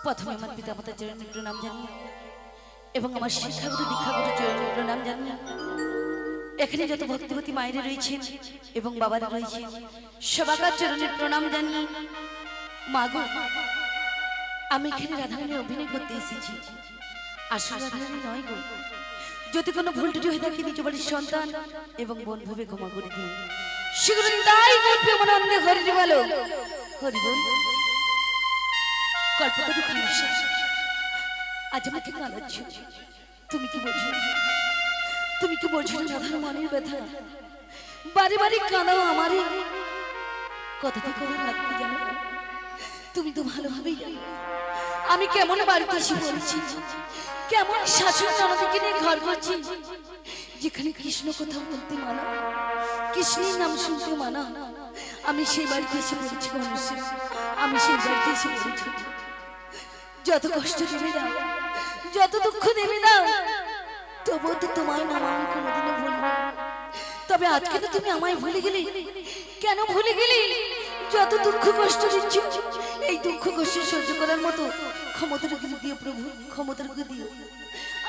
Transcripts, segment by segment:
प्रथमे আমার পিতামাতার চরণে প্রণাম জানাই এবং আমার শিক্ষাগুরু দীক্ষাগুরু চরণে প্রণাম জানাই। এখানে যত ভক্তিবতী মায়েরা রয়েছেন এবং বাবারা রয়েছেন সবার চরণে প্রণাম জানাই। মাগো, আমি এখানে রাধারানীর অভিনয় করতে এসেছি, আসলে রাধারানী নয় গো। যদি কোনো ভুল ত্রুটি হয়ে থাকে নিজ বাড়ির সন্তান এবং বোন ভেবে ক্ষমা করে দিও। শীঘ্র তাই বলবে মনে অন্ধে হরি বলো হরি বল। কল্পতরু খানিস আজ আমাকে কাঁদাচ্ছ, তুমি কি বোঝো? তুমি কি বোঝো রাধার মনের ব্যথা? বারে বারে কাঁদাও আমারই, কথাতে করে রাখতে জানো না? তুমি তো ভালোভাবেই জানো আমি কেমন বাড়িতে এসে পড়েছি, কেমন শাশুড়ি ননদকে নিয়ে ঘর করছি, যেখানে কৃষ্ণ কথা বলতে মানা, কৃষ্ণের নাম শুনতে মানা। আমি সেই বাড়িতে এসে পড়েছি মানুষের, আমি সেই বাড়িতে এসে পড়েছি। যত কষ্ট দেবে দাও, যত দুঃখ দেবে দাও, তবুও তো তোমার নাম আমি কোনোদিনও ভুলব না। তবে আজকে তো তুমি আমায় ভুলে গেলে, কেন ভুলে গেলে? যত দুঃখ কষ্ট দিচ্ছ, এই দুঃখ কষ্ট সহ্য করার মতো ক্ষমতাটুকু দিও প্রভু, ক্ষমতাটুকু দিও।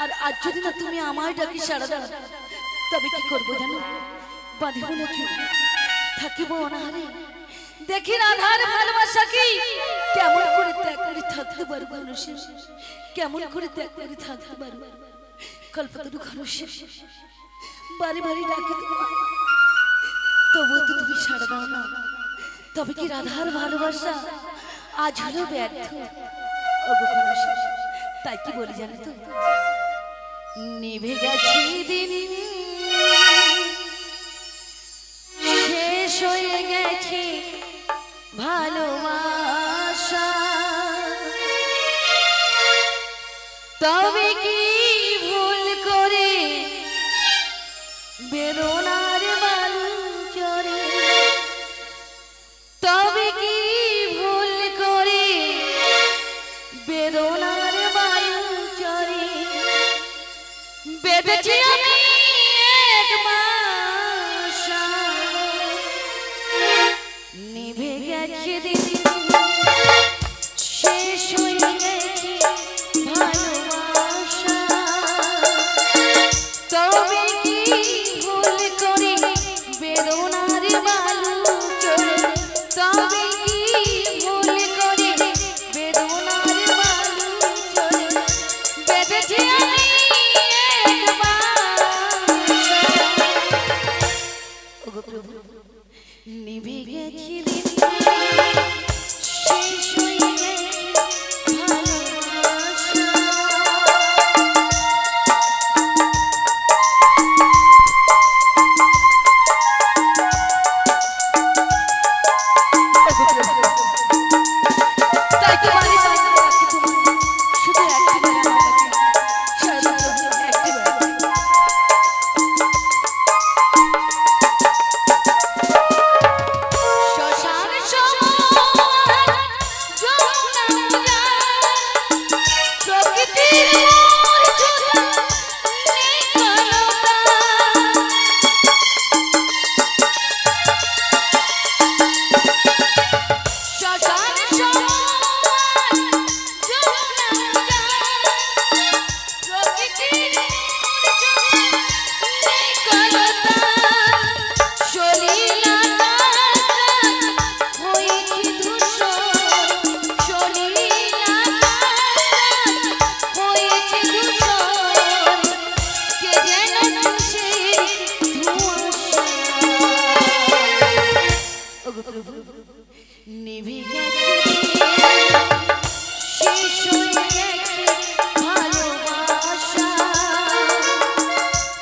আর আজ যদি না তুমি আমার ডাকি সাড়া দাও, তবে কি করবো জানো? বাঁধিব না চুপ, থাকিব অনাহারে। দেখি রাধার ভালোবাসা কি কেমন করে ত্যাগ করে থাকতে পারবো মানুষের, কেমন করে ত্যাগ করে থাকতে পারবো। কল্পতরু মানুষের বারে বারে ডাকে তোমার, তবুও তো তুমি সাড়া দাও না। তবে কি রাধার ভালোবাসা আজ হলো ব্যর্থ? তাই কি বলি জানো তো? নিভে গেছে দিন, শেষ হয়ে গেছে ভালোবাসা, তবে কি ভুল করে বেদনার বালু চরে, তবে কি ভুল করে বেদনার বালু চরে, বেঁধেছি আমি এক বাসা, নিভে গেছে দিন শেষ হয়ে গেছে ভালোবাসা, তবে কি ভুল করে বেদনার বালু চরে, তবে কি ভুল করে বেদনার বালু চরে, বেঁধেছি আমি এক বাসা। ওগো প্রভু নিভে গেছে দিন শেষ হয়ে গেছে ভালোবাসা। তাই তো বাড়ি বাড়ি ডাকি তোমায়, শুধু একটিবার আমার ডাকি, সারা প্রভু একটিবার। শ্মশান সমান যমুনা উজান, প্রকৃতির মূর্ছনা নির্মলতা, শ্মশান সমান যমুনা উজান, প্রকৃতির মূর্ছনা নির্মলতা, সলিলাকার হয়েছে ধূসর, সলিলাকার হয়েছে ধূসর, কে যেন তুষের ধোঁয়াশা। ওগো প্রভু নিভে গেছে শেষ হয়ে গেছে ভালোবাসা,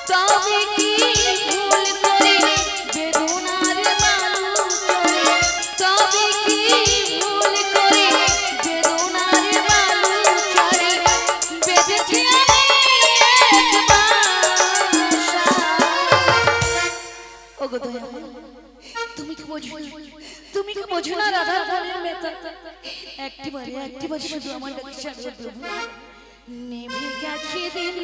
তবে কি ভুল করে বেদনার বালু চরে, তবে কি ভুল করে বেদনার বালু চরে, বেঁধেছি আমি এক বাসা। ওগো দয়াময় তুমি কি বোঝো না, তুমি কি বোঝো না রাধার মনের ব্যথা, একটিবার শুধু আমার ডাকে সাড়া দেবো। নেমে গেছে দিন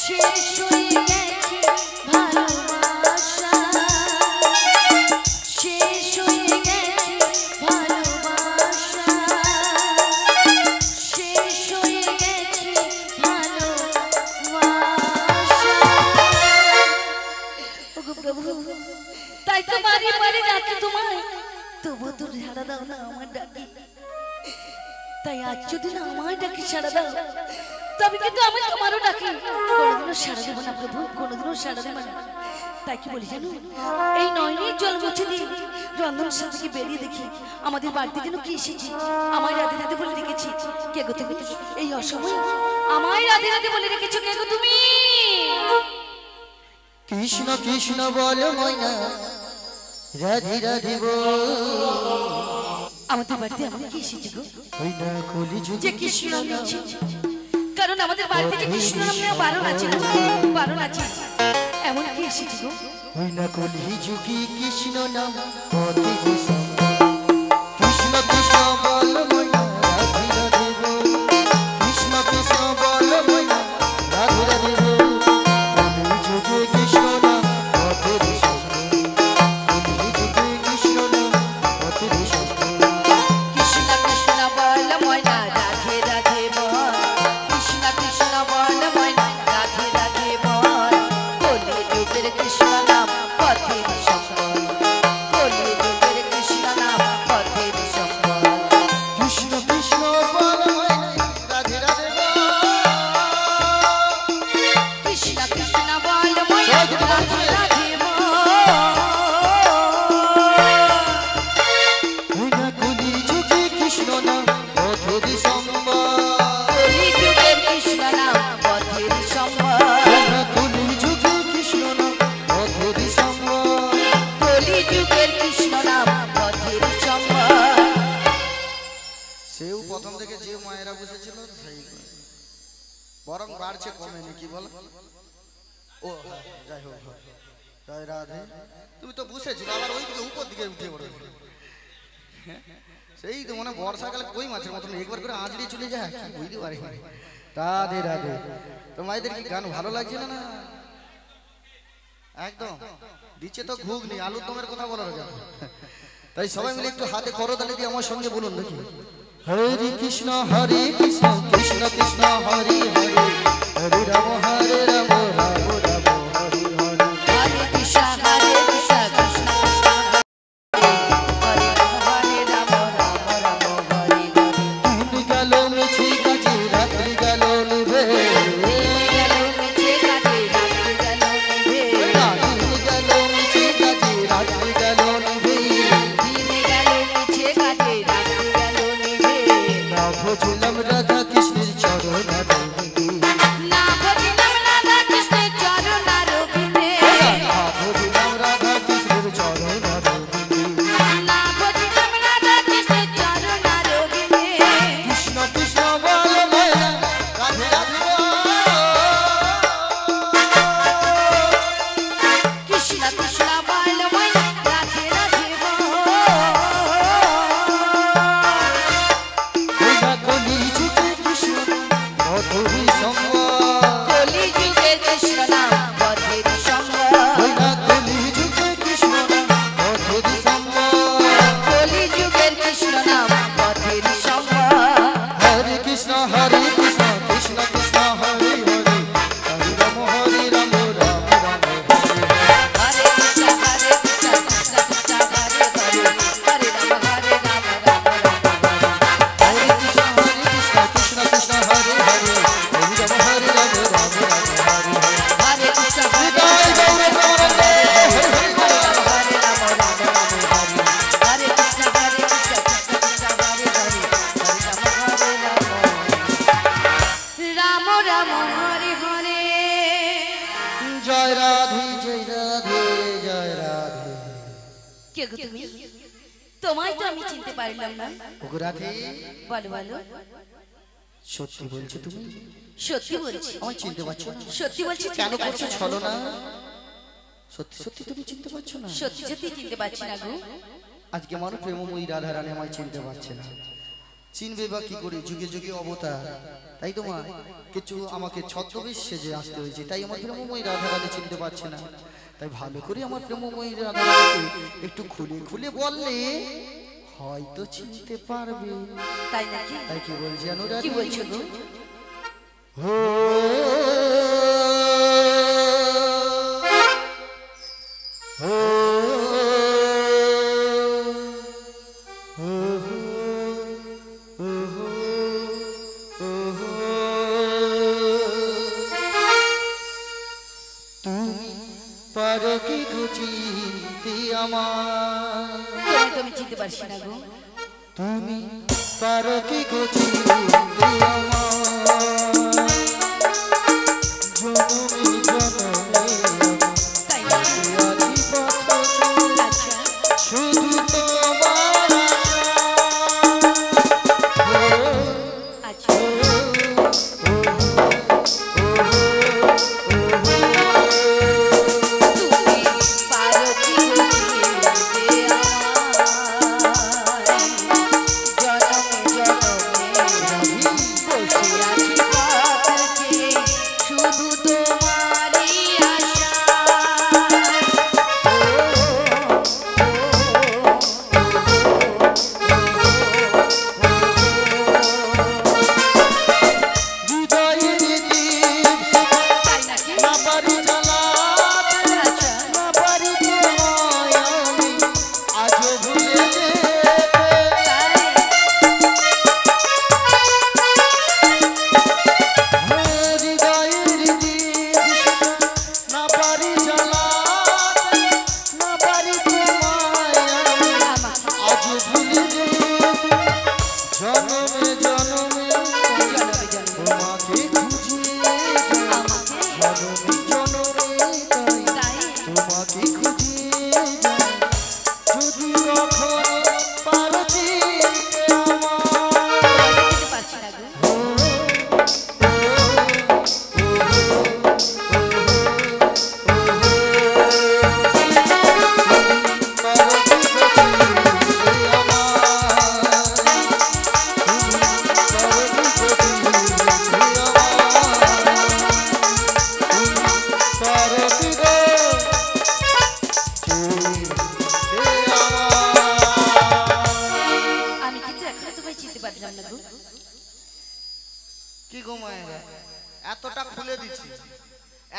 শেষ হয়ে গেছে ভালোবাসা, শেষ হয়ে গেছে ভালোবাসা, শেষ হয়ে গেছে ভালোবাসা। ওগো প্রভু তাই তো বাড়ি বাড়ি ডাকি তোমায়, তবু তো সাড়া দাও না আমার ডাকি, তাই আজ যদি না আমার ডাকি সাড়া দাও, তবে কিন্তু আমি তোমারও ডাকি কোনোদিনও সাড়া দেবো না প্রভু, কোনোদিনও সাড়া দেবো না। তাই কি বলি জানো, এই নয়নের জল মুছে দিয়ে রন্ধনশালা থেকে বেরিয়ে দেখি আমাদের বাড়িতে যেন কি এসেছি, আমায় রাধে রাধে বলে রেখেছি। কে গো তুমি এই অসময়ে আমায় রাধে রাধে বলে রেখেছো, কে গো তুমি? কৃষ্ণ কৃষ্ণ বল ময়না রাধে রাধে বল, আমাদের বাড়িতে এমন কি এসেছে গো ওই না কলি যুগ যে কৃষ্ণ নাম নিচ্ছে? কারণ আমাদের বাড়িতে যে কৃষ্ণ নাম নেওয়া বারণ আছে, বারণ আছে, এমন কি এসেছে গো? ওই না কলি যুগি কৃষ্ণ নাম পথে দিশা, কৃষ্ণ কৃষ্ণ বল ময়না রাধে রাধে বল, কৃষ্ণ কৃষ্ণ বল ময়না রাধে রাধে বল, কলি যুগে কৃষ্ণ নাম পথে দিশা, কলি যুগে কৃষ্ণ নাম পথে দিশা। কৃষ্ণ কৃষ্ণ বল ময়না রাধে রাধে বল, কৃষ্ণ কৃষ্ণ বল ময়না রাধে রাধে বল, কলি যুগের কৃষ্ণ নাম পথে সম্বল, কলি যুগের কৃষ্ণ নাম পথে সম্বল। কৃষ্ণ কৃষ্ণ বল ময়না রাধে রাধে বল, কৃষ্ণ কৃষ্ণ বল ময়না রাধে রাধে বল, ওই না কলি যুগে কৃষ্ণ নাম পথে সম্বল, কলি যুগের কৃষ্ণ নাম পথে সম্বল, ওই না কলি যুগে কৃষ্ণ নাম পথে সম্বল। কলি যুগের কৃষ্ণ নাম পথে সম্বল। সেও প্রথম থেকে যে মায়েরা বসেছিল সেই বরং বাড়ছে কমেনি কি বল ও যাই হোক জয় রাধে তুমি তো বুঝেছিল আবার ওই দিকে উপর দিকে উঠে পড়ে সেই তো মানে বর্ষাকালে কই মাছের মতন একবার করে আঁচড়িয়ে চলে যায় কি বুঝতে পারি রাধে রাধে তো মায়েদের কি গান ভালো লাগছে না না একদম দিচ্ছে তো ঘুগনি আলুর দমের কথা বলার গান তাই সবাই মিলে একটু হাতে করতালি দিয়ে আমার সঙ্গে বলুন দেখি হরে কৃষ্ণ কৃষ্ণ কৃষ্ণ হরে হরে হরে রাম রাম রাম হরে হরে হরে কৃষ্ণ কৃষ্ণ কৃষ্ণ হরে হরে রাম রাম রাম হরে হরে দিন গেল মিছি কাজে রাত্রি গেল নিভে গেল মিছে কাটে রাত্রি গেল নিভে দিন গেল মিছি কাজে রাত্রি গেল নিভে দিনে গেল মিছে কাটে রাত্রি গেল নিভে না ভজলাম রাধা কৃষ্ণের চরণ দেবী না ভজিলাম রাধা কৃষ্ণের চরণ আরবিতে না ভজলাম রাধা কৃষ্ণের চরণ দেবী না ভজিলাম রাধা কৃষ্ণের চরণ আরবিতে কৃষ্ণ কৃষ্ণ বল ময়না রাধে রাধে কৃষ্ণ কৃষ্ণ বল ময়না রাধে রাধে ওইটা কলি যুগে কৃষ্ণ মধুরী সঙ্গ কলি যুগে কৃষ্ণ নাম পথের সঙ্গ ওইটা কলি যুগে কৃষ্ণ মধুরী সঙ্গ কলি যুগের কৃষ্ণ নাম পথের সঙ্গ হরে কৃষ্ণ কৃষ্ণ কৃষ্ণ হরে হরে হরে রাম রাম রাম হরে হরে কৃষ্ণ কৃষ্ণ কৃষ্ণ হরে হরে হরে রাম রাম রাম হরে কৃষ্ণ কৃষ্ণ কৃষ্ণ হরে হরে হরে রাম রাম রাম হরে হরে কৃষ্ণ হৃদয় গৌর প্রেমানন্দে হরে হরে হরে রাম রাম রাম হরে কৃষ্ণ কৃষ্ণ কৃষ্ণ হরে হরে হরে রাম রাম হরে হরে জয় রাধে জয় রাধে জয় রাধে কে গো তুমি তোমায় তো আমি চিনতে পারলাম না ওগো রাধে বলো বলো সত্যি বলছো তুমি সত্যি বলছি আমায় চিনতে পারছো না সত্যি বলছি কেন চিনতে করছো পারছি না। ছলো না সত্যি সত্যি তুমি চিনতে পারছো না সত্যি সত্যি চিনতে পারছি না গো আজকে আমার প্রেমময়ী রাধা রানী আমায় চিনতে পারছে না চিনবে বা কি করে যুগে যুগে অবতার তাই তোমার কিছু আমাকে ছদ্মবেশ সেজে আসতে হয়েছে তাই আমার প্রেমময়ী রাধা রানী চিনতে পারছে না তাই ভালো করে আমার প্রেমময়ী রাধা রানীকে একটু খুলে খুলে বললে হয়তো চিনতে পারবে তাই নাকি তাই কি বলছি অনুরাধা কি বলছো গো তুমি পারো কি চিনতে আমার তোমায় তো আমি চিনতে পারছি না গো তুমি পারো কি চিনতে আমার জনমে জনমে তাই নাকি আছি পথে আচ্ছা শুধু তোমার আচ্ছা তুমি পারো কি চিনতে আমায় জনমে জনমে কি গো মায়েরা এতটা খুলে দিচ্ছি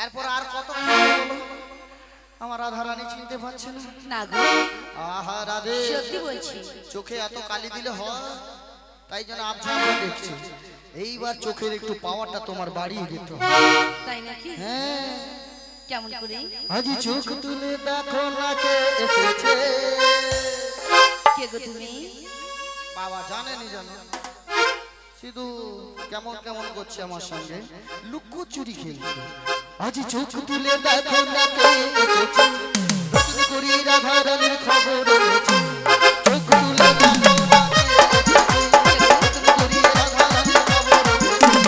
এরপর আর কত খুলবো বলো? আমার রাধা রানী চিনতে পারছে না। না গো, আহা রাধে, সত্যি বলছি। চোখে এত কালি দিলে হয়? তাই জন্য আপনারা দেখছি এইবার চোখের একটু পাওয়ারটা তোমার বাড়িয়ে দিতে হবে। তাই নাকি? হ্যাঁ। কেমন করে? আজি চোখ তুলে দেখো না কে এসেছে। কে গো তুমি? বাবা জানেনি জানো, শুধু কেমন কেমন করছে আমার সঙ্গে, লুকোচুরি খেলছে। আজি চোখ তুলে দেখো না কে এসেছে, নতুন করে রাধা রানীর খবর এনেছে। চোখ তুলে দেখো না কে এসেছে, নতুন করে রাধা রানীর খবর এনেছে।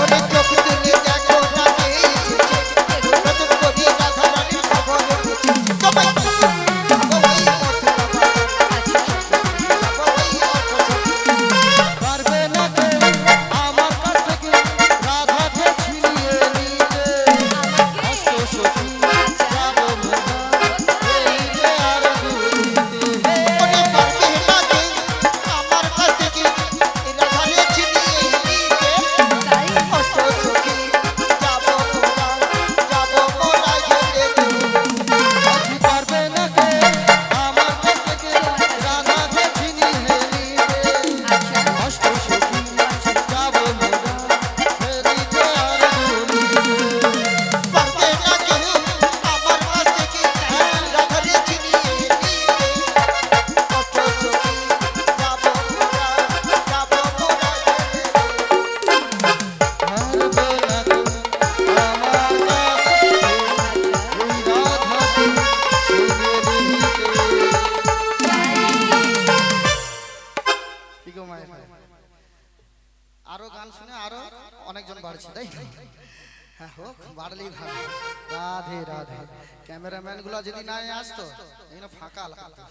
ওরে চোখ তুলে দেখো না কে এসেছে, নতুন করে রাধা রানীর খবর এনেছে। সবাই পারবে না কেউ আমার কাছ থেকে রাধাকে ছিনিয়ে নিতে। অষ্ট সখী যাবো মোরা এই যে আর দুনিতে। ওরে পারবে না কেউ আমার কাছ থেকে রাধাকে ছিনিয়ে নিতে। তাই অষ্ট সখী যাবো মোরা যেতে দেবো। আজ পারবে না কেউ আমার কাছ থেকে রাধাকে ছিনিয়ে নিতে। আচ্ছা, অষ্ট সখী যাবো মোরা ফেরিতে আর দুনিতে। পারবে না কেউ আমার কাছ থেকে রাধাকে ছিনিয়ে নিতে। অষ্ট সখী যাবো মোরা পারবে না কেউ আমার কাছ থেকে ওই রাধাকে ছিনিয়ে নিতে। ঠিক মায়ের আরো গান শুনে আরো অনেকজন বাড়ছে, তাই তো? হ্যাঁ হোক, বাড়লেই ভালো। রাধে রাধে। ক্যামেরাম্যান গুলা যদি না আসতো এখানে ফাঁকা লাগতো।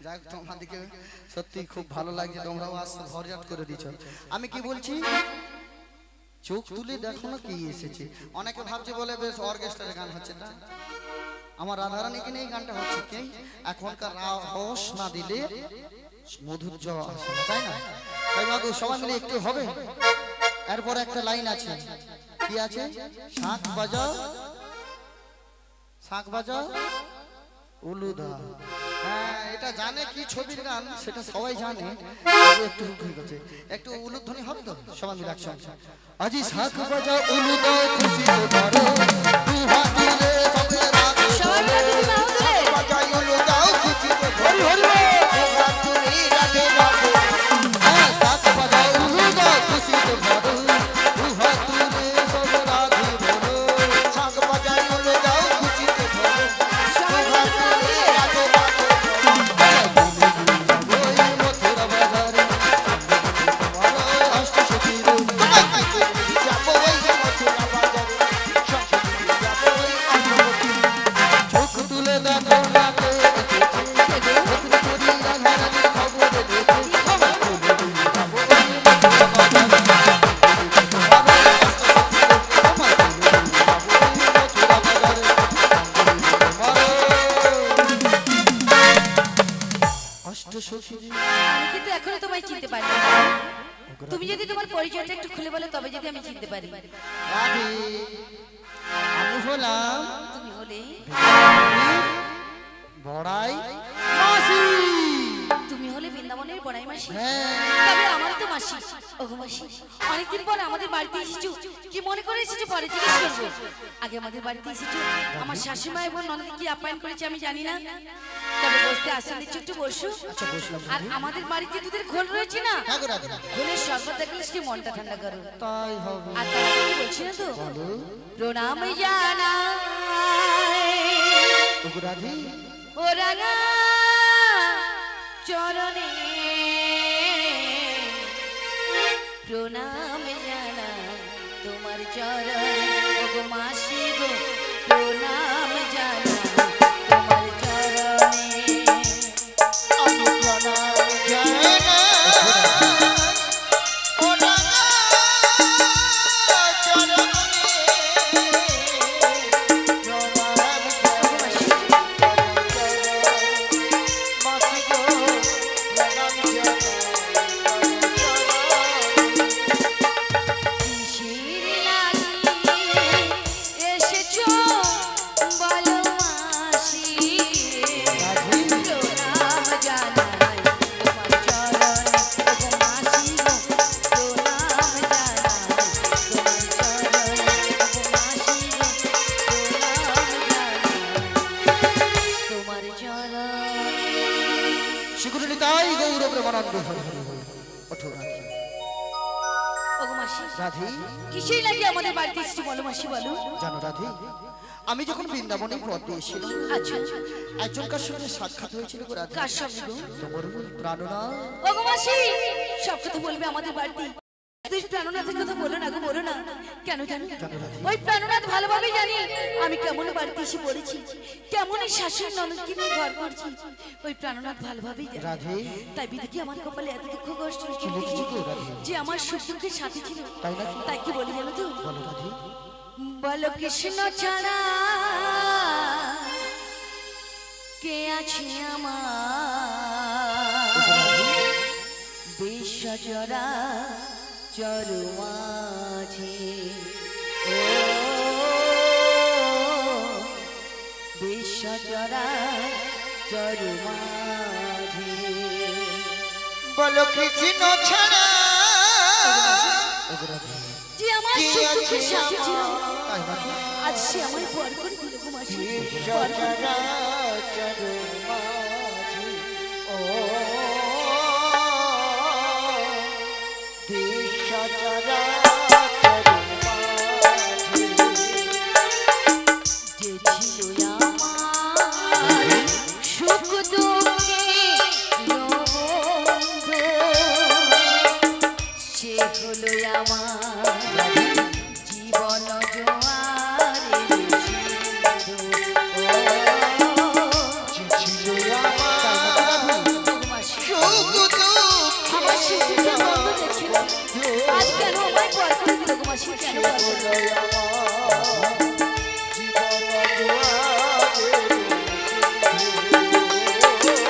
যাই হোক, তোমাদেরকে সত্যি খুব ভালো লাগছে, তোমরাও আসছো, ভরজাট করে দিচ্ছ। আমি কি বলছি, চোখ তুলে দেখো না কি এসেছে। অনেকে ভাবছে বলে বেশ অর্কেস্ট্রার গান হচ্ছে না, আমার রাধারানীকে নিয়ে গানটা হচ্ছে। কি এখনকার রস না দিলে মধুর্য আসে না, তাই না? তাই বাবু সবাই মিলে একটু হবে। এরপর একটা লাইন আছে, কি আছে? শাঁখ বাজাও, শাঁখ বাজাও উলুদা। হ্যাঁ, এটা জানে কি ছবির গান সেটা সবাই জানে। একটু একটু উলুধ্বনি হবে তো, সবাই মিলে একসঙ্গে। আজি শাঁখ বাজাও উলুদা খুশি করো, দু হাত তুলে সবে রাধে সবাই মিলে যদি নাও তুলে। শাঁখ বাজাও উলুদা খুশি করো, দু হাত তুলে রাধে রাধে। হ্যাঁ, শাঁখ বাজাও উলুদা খুশি করো, দু হাত তুলে সবে রাধে বলো। শাঁখ বাজাও উলুদা খুশি করো, সবাই মিলে নাও তুলে। রাধে রাধে। ওই মথুরা বাজারে অষ্ট সখী যাবো, ওই মথুরা বাজারে যাবো, ওই অষ্টপতি। চোখ তুলে দেখো না কে এসেছে, নতুন করে রাধা রানীর খবর এনেছে। যাবো, ওই মথুরা বাজারে অষ্ট সখী। আমি কিন্তু এখনো তোমায় চিনতে পারি না। তুমি যদি তোমার পরিচয়টা একটু খুলে বলো, তবে যদি আমি চিনতে পারি। রাধে, আমি হলাম তুমি হলে বড়াই মাসি। তুমি হলে বৃন্দাবনের বড়াই মাসি। হ্যাঁ। তবে আমার তো মাসি। ওগো মাসি, অনেকদিন পর আমাদের বাড়িতে এসেছো, কি মনে করে এসেছো পরে জিজ্ঞেস করবো। আগে আমাদের বাড়িতে এসেছো, আমার শাশুমা এবং ননদ কি আপ্যায়ন করেছে আমি জানি না। তবে বসতে আসলে একটু বসো। আচ্ছা বসলাম। আর আমাদের বাড়িতে দুধের ঘোল রয়েছে না, হ্যাঁ গো রাধে, ঘোলের শরবত দেখলে সে মনটা ঠান্ডা করো। তাই হবে। আর তার আগে কি বলছি না তো, বলো প্রণাম জানাই ওগো রাধে। ও রাঙা চরণে, প্রণাম জানাই তোমার চরণে। ওগো মাসি গো, প্রণাম জানাই তোমার চরণে। আমি প্রণাম জানাই ও রাঙা চরণে। প্রণাম জানাই মাসি গো, সেগুলো তাই গৌর প্রেমানন্দ হরি হরি হরি। ওঠো রাধে। ওগো মাসি রাধে কিসের লাগে আমাদের বাড়িতে এসেছি বলো মাসি বলো। জানো রাধে, আমি যখন বৃন্দাবনে পথ দিয়েছিলাম আচ্ছা একজনকার সঙ্গে সাক্ষাৎ হয়েছিল গো রাধে। কার সঙ্গে গো? তোমার ওই প্রাণনাথ। ওগো মাসি সব কথা বলবে আমাদের বাড়িতে, তুই প্রাণনাথের কথা বলো না গো, বলো না। কেন জানো? ওই প্রাণনাথ ভালোভাবে জানি আমি কেমন বাড়িতে এসে পড়েছি, কেমন শাশুড়ি ননদকে নিয়ে ঘর করছি, ওই প্রাণনাথ ভালোভাবেই জানে। রাধে তাই বিধিকে আমার কপালে এত দুঃখ কষ্ট কি লিখেছি গো রাধে? যে আমার সুখ দুঃখের সাথে ছিল, তাই নাকি? তাই কি বলি জানো তো? বলো রাধে। বলো কৃষ্ণ ছাড়া কে আছে আমার, বিশ্বজরা চরু মাঝে, ও বিশ্বজরা চরু মাঝে। বলো কৃষ্ণ ছাড়া যে আমার সুখ দুঃখের সাথে ছিল, তাই নাকি? আজ সে আমায় পর করে দিল গো মাসি। যে ছিল আমার সুখ দুঃখে বন্ধু, সে হলো আমার জীবন জোয়ারের সিন্ধু। ও আমার সুখ দুঃখের বন্ধু যে ছিল, আজ কেন আমায় পর করে দিল গো মাসি, কেন পর করে দিল?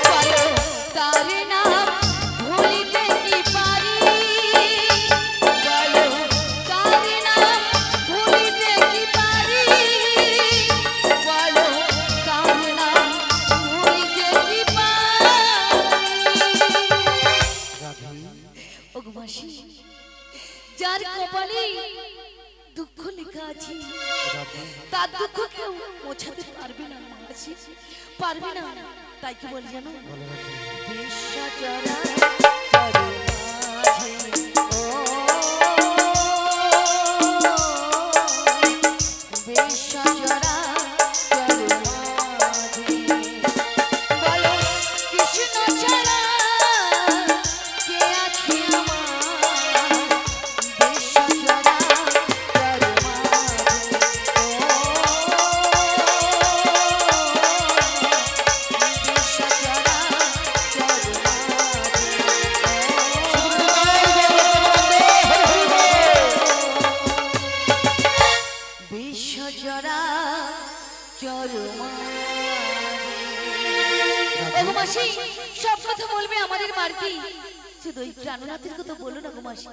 বলো তার নাম ভুলিতে কি পারি, বলো তার নাম ভুলিতে কি পারি, বলো তার নাম ভুলিতে কি পারি। ওগো মাসি, যার কপালে দুঃখ লেখা আছে তার দুঃখ কেউ মোছাতে পারবে না মাসি, পারবে না। তাই কি বলি জানো? বিশ্বজরা চরু মাঝে, ও বিশ্বজরা চরু মাঝে। বলো কৃষ্ণ ছাড়া কে আছে আমার, বিশ্বজরা চরু মাঝে, ও বিশ্বজরা চরু মাঝে, বিশ্বজরা চরু মাঝে। ওগো মাসি সব কথা বলবে আমাদের বাড়িতে, শুধু ওই প্রাণনাথের কথা বলো না গো মাসি,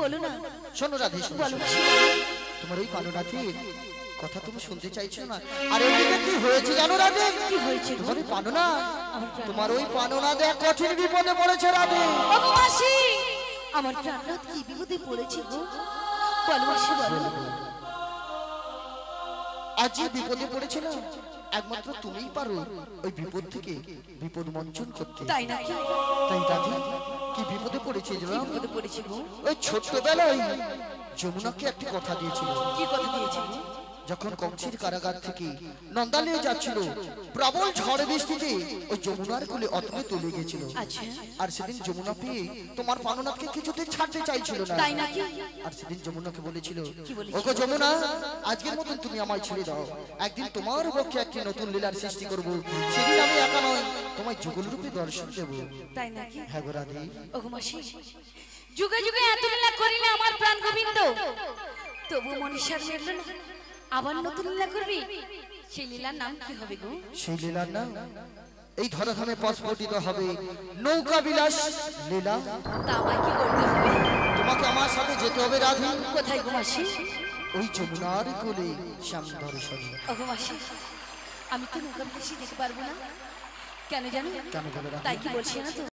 বলো না। শোনো রাধে, শোনো, বলো শোনো। মাসি। তোমার ওই পাননাথের কথা তুমি শুনতে চাইছো না। আর এদিকে কি হয়েছে জানো রাধে? কি হয়েছে গো? তোমার ওই পাননা, আমার প্রাণ- তোমার ওই পাননাথ এক কঠিন বিপদে পড়েছে রাধে। ওগো মাসি আমার প্রাণনাথ কি বিপদে পড়েছে গো, বলো মাসি বলো। আজ যে বিপদে পড়েছে না, একমাত্র তুমিই পারো ওই বিপদ থেকে বিপদ মঞ্চন করতে। তাই নাকি? তাই রাধে কি বিপদে পড়েছে কি জানো? বিপদে পড়েছে গো? ওই ছোট্টবেলায় যমুনাকে একটি কথা দিয়েছিল। কি কথা দিয়েছে গো? যখন কংসের কারাগার থেকে নন্দালয়ে যাচ্ছিল, প্রবল ঝড় বৃষ্টিতে ওই যমুনার কোলে অতলে তুলে গেছিল। আচ্ছা আর সেদিন যমুনা পেয়ে তোমার পাননাথকে কিছুতেই ছাড়তে চাইছিল না। তাই নাকি? আর সেদিন যমুনাকে বলেছিল, কি বলেছিল? ওগো যমুনা, আজকের মতন তুমি আমায় ছেড়ে দাও, একদিন তোমার পক্ষে একটি নতুন লীলার সৃষ্টি করব, সেদিন আমি একা নয় তোমায় যুগল রূপে দর্শন দেব। তাই নাকি? হ্যাঁ গো রাধে। ওগো মাসি যুগে যুগে এত লীলা করিলে আমার প্রাণ গোবিন্দ, তবু মনীষার মেরল না, আবার নতুন লীলা করবি, সেই লীলার নাম কি হবে গো? সেই লীলার নাম এই ধরাধামে প্রস্ফুটিত হবে নৌকা বিলাস লীলা। তা আমায় কি করতে হবে? তোমাকে আমার সাথে যেতে হবে রাধে, কোথায় গো মাসি? ওই যমুনার কোলে শ্যাম দর্শনে। ওগো মাসি আমি তো নৌকা ভেসে যেতে পারবো না, কেন জানো? কেন বলো রাধে? তাই কি বলছি না তো?